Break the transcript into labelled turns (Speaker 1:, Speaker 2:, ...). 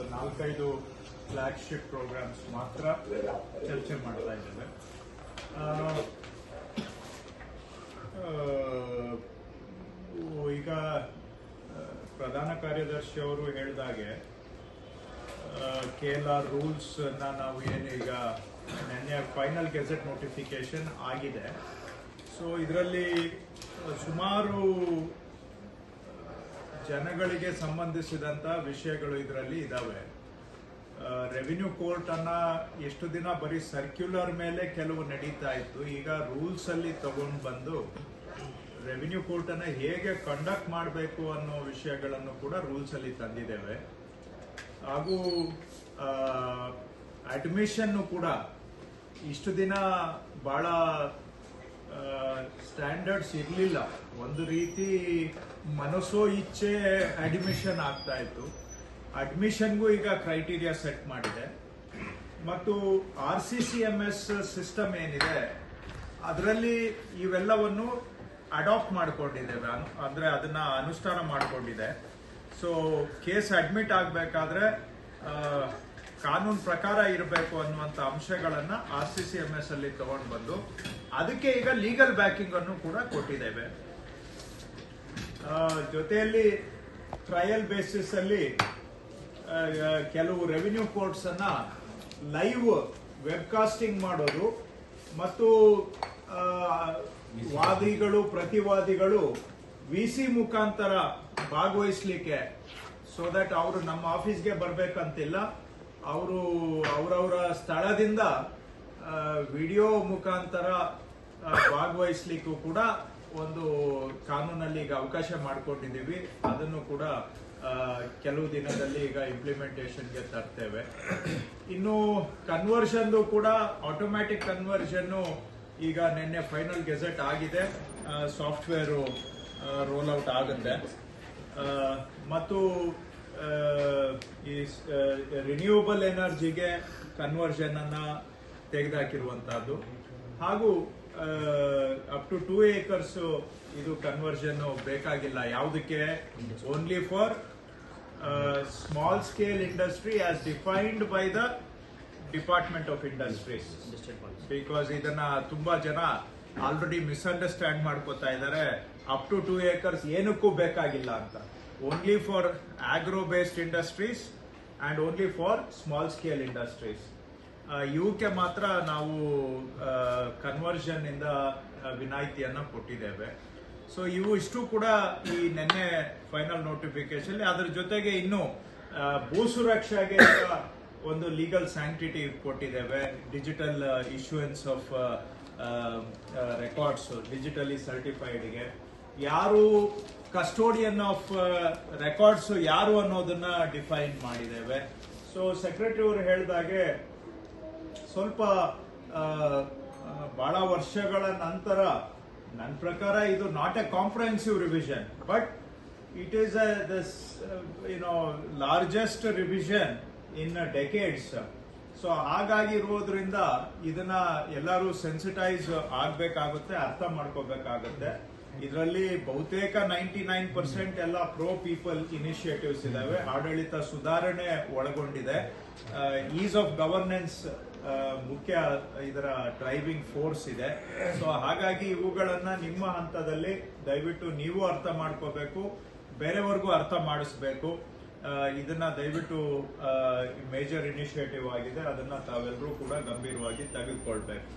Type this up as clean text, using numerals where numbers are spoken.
Speaker 1: ಒಂದು 4-5 flagship programmes ಮಾತ್ರ ಚರ್ಚೆ ಮಾಡ್ತಾ ಇದ್ದೇವೆ. ಈಗ ಪ್ರಧಾನ ಕಾರ್ಯದರ್ಶಿ ಅವರು ಹೇಳಿದಾಗೆ KLR ರೂಲ್ಸ್ ನಾವು ಏನು ಈಗ ನಿನ್ನೆ ಫೈನಲ್ ಗೆಜೆಟ್ ನೋಟಿಫಿಕೇಶನ್ ಆಗಿದೆ. ಸೊ ಇದರಲ್ಲಿ ಸುಮಾರು ಜನಗಳಿಗೆ ಸಂಬಂಧಿಸಿದಂತ ವಿಷಯಗಳು ಇದರಲ್ಲಿ ಇದಾವೆ. ರೆವಿನ್ಯೂ ಕೋರ್ಟ್ ಅನ್ನ ಎಷ್ಟು ದಿನ ಬರೀ ಸರ್ಕ್ಯುಲರ್ ಮೇಲೆ ಕೆಲವು ನಡೀತಾ ಇತ್ತು, ಈಗ ರೂಲ್ಸ್ ಅಲ್ಲಿ ತಗೊಂಡು ಬಂದು ರೆವಿನ್ಯೂ ಕೋರ್ಟ್ ಅನ್ನ ಹೇಗೆ ಕಂಡಕ್ಟ್ ಮಾಡಬೇಕು ಅನ್ನೋ ವಿಷಯಗಳನ್ನು ಕೂಡ ರೂಲ್ಸ್ ಅಲ್ಲಿ ತಂದಿದ್ದೇವೆ. ಹಾಗೂ ಅಡ್ಮಿಷನ್ ಕೂಡ ಇಷ್ಟು ದಿನ ಬಹಳ ಸ್ಟ್ಯಾಂಡರ್ಡ್ಸ್ ಇರಲಿಲ್ಲ. ಒಂದು ರೀತಿ ಮನಸ್ಸೋ ಇಚ್ಛೆ ಅಡ್ಮಿಷನ್ ಆಗ್ತಾ ಇತ್ತು. ಅಡ್ಮಿಷನ್ಗೂ ಈಗ ಕ್ರೈಟೀರಿಯಾ ಸೆಟ್ ಮಾಡಿದೆ. ಮತ್ತು RCCMS ಸಿಸ್ಟಮ್ ಏನಿದೆ ಅದರಲ್ಲಿ ಇವೆಲ್ಲವನ್ನು ಅಡಾಪ್ಟ್ ಮಾಡಿಕೊಂಡಿದ್ದೇವೆ, ಅಂದ್ರೆ ಅದನ್ನ ಅನುಷ್ಠಾನ ಮಾಡಿಕೊಂಡಿದೆ. ಸೊ ಕೇಸ್ ಅಡ್ಮಿಟ್ ಆಗಬೇಕಾದ್ರೆ ಕಾನೂನು ಪ್ರಕಾರ ಇರಬೇಕು ಅನ್ನುವಂಥ ಅಂಶಗಳನ್ನ RCCMS ಅಲ್ಲಿ ತಗೊಂಡು ಬಂದು ಅದಕ್ಕೆ ಈಗ ಲೀಗಲ್ ಬ್ಯಾಕಿಂಗ್ ಅನ್ನು ಕೂಡ ಕೊಟ್ಟಿದ್ದೇವೆ. ಜೊತೆಯಲ್ಲಿ ಟ್ರಯಲ್ ಬೇಸಿಸ್ ಅಲ್ಲಿ ಕೆಲವು ರೆವಿನ್ಯೂ ಕೋರ್ಟ್ಸ್ ಅನ್ನ ಲೈವ್ ವೆಬ್ಕಾಸ್ಟಿಂಗ್ ಮಾಡೋದು ಮತ್ತು ವಾದಿಗಳು ಪ್ರತಿವಾದಿಗಳು VC ಮುಖಾಂತರ ಭಾಗವಹಿಸ್ಲಿಕ್ಕೆ, ಸೊ ದಟ್ ಅವರು ನಮ್ಮ ಆಫೀಸ್ಗೆ ಬರ್ಬೇಕಂತಿಲ್ಲ, ಅವರು ಅವರವರ ಸ್ಥಳದಿಂದ ವಿಡಿಯೋ ಮುಖಾಂತರ ಭಾಗವಹಿಸ್ಲಿಕ್ಕೂ ಕೂಡ ಒಂದು ಕಾನೂನಲ್ಲಿ ಈಗ ಅವಕಾಶ ಮಾಡಿಕೊಂಡಿದ್ದೀವಿ. ಅದನ್ನು ಕೂಡ ಕೆಲವು ದಿನದಲ್ಲಿ ಈಗ ಇಂಪ್ಲಿಮೆಂಟೇಷನ್ಗೆ ತರ್ತೇವೆ. ಇನ್ನು ಕನ್ವರ್ಷನ್ ಕೂಡ ಆಟೋಮ್ಯಾಟಿಕ್ ಕನ್ವರ್ಷನ್ ಈಗ ನಿನ್ನೆ ಫೈನಲ್ ಗೆಜೆಟ್ ಆಗಿದೆ. ಸಾಫ್ಟ್ವೇರು ರೋಲ್ ಔಟ್ ಆಗುತ್ತೆ. ಮತ್ತು ಈ ರಿನ್ಯೂವಬಲ್ ಎನರ್ಜಿಗೆ ಕನ್ವರ್ಷನ್ ಅನ್ನ ತೆಗೆದುಹಾಕಿರುವಂತಹದ್ದು. ಹಾಗೂ ಅಪ್ ಟು 2 acres ಇದು ಕನ್ವರ್ಷನ್ ಬೇಕಾಗಿಲ್ಲ. ಯಾವುದಕ್ಕೆ? Only for small scale industry as defined by the department of industries. Because ಇದನ್ನ ತುಂಬಾ ಜನ ಆಲ್ರೆಡಿ ಮಿಸ್ಅಂಡರ್ಸ್ಟ್ಯಾಂಡ್ ಮಾಡ್ಕೋತಾ ಇದ್ದಾರೆ. ಅಪ್ ಟು 2 acres ಏನಕ್ಕೂ ಬೇಕಾಗಿಲ್ಲ ಅಂತ. Only for agro based industries and only for small scale industries ಇವಕ್ಕೆ ಮಾತ್ರ ನಾವು ಕನ್ವರ್ಷನ್ ಇಂದ ವಿನಾಯಿತಿಯನ್ನ ಕೊಟ್ಟಿದ್ದೇವೆ. ಸೊ ಇವು ಇಷ್ಟು ಕೂಡ ಈ ನಿನ್ನೆ ಫೈನಲ್ ನೋಟಿಫಿಕೇಶನ್. ಅದರ ಜೊತೆಗೆ ಇನ್ನು ಭೂ ಸುರಕ್ಷೆಗೆ ಒಂದು ಲೀಗಲ್ ಸ್ಯಾಂಕ್ಟಿಟಿ ಕೊಟ್ಟಿದ್ದೇವೆ. Digital issuance of records digitally ಸರ್ಟಿಫೈಡ್ಗೆ ಯಾರು ಕಸ್ಟೋಡಿಯನ್ ಆಫ್ ರೆಕಾರ್ಡ್ಸ್ ಯಾರು ಅನ್ನೋದನ್ನ ಡಿಫೈನ್ ಮಾಡಿದ್ದೇವೆ. ಸೊ ಸೆಕ್ರೆಟರಿ ಅವರು ಹೇಳಿದಾಗೆ ಸ್ವಲ್ಪ ಬಹಳ ವರ್ಷಗಳ ನಂತರ ನನ್ನ ಪ್ರಕಾರ ಇದು not a comprehensive revision, but it is largest revision in decades. So ಹಾಗಾಗಿರೋದ್ರಿಂದ ಇದನ್ನ ಎಲ್ಲರೂ ಸೆನ್ಸಿಟೈಸ್ ಆಗ್ಬೇಕಾಗುತ್ತೆ, ಅರ್ಥ ಮಾಡ್ಕೋಬೇಕಾಗುತ್ತೆ. ಇದರಲ್ಲಿ ಬಹುತೇಕ 99% ಎಲ್ಲ ಪ್ರೋ ಪೀಪಲ್ ಇನಿಷಿಯೇಟಿವ್ಸ್ ಇದಾವೆ. ಆಡಳಿತ ಸುಧಾರಣೆ ಒಳಗೊಂಡಿದೆ. ಈಸ್ ಆಫ್ ಗವರ್ನೆನ್ಸ್ ಮುಖ್ಯ ಇದರ ಡ್ರೈವಿಂಗ್ ಫೋರ್ಸ್ ಇದೆ. ಸೊ ಹಾಗಾಗಿ ಇವುಗಳನ್ನ ನಿಮ್ಮ ಹಂತದಲ್ಲಿ ದಯವಿಟ್ಟು ನೀವು ಅರ್ಥ ಮಾಡ್ಕೋಬೇಕು, ಬೇರೆಯವರೆಗೂ ಅರ್ಥ ಮಾಡಿಸ್ಬೇಕು. ಇದನ್ನ ದಯವಿಟ್ಟು ಮೇಜರ್ ಇನಿಷಿಯೇಟಿವ್ ಆಗಿದೆ, ಅದನ್ನ ತಾವೆಲ್ಲರೂ ಕೂಡ ಗಂಭೀರವಾಗಿ ತೆಗೆದುಕೊಳ್ಬೇಕು.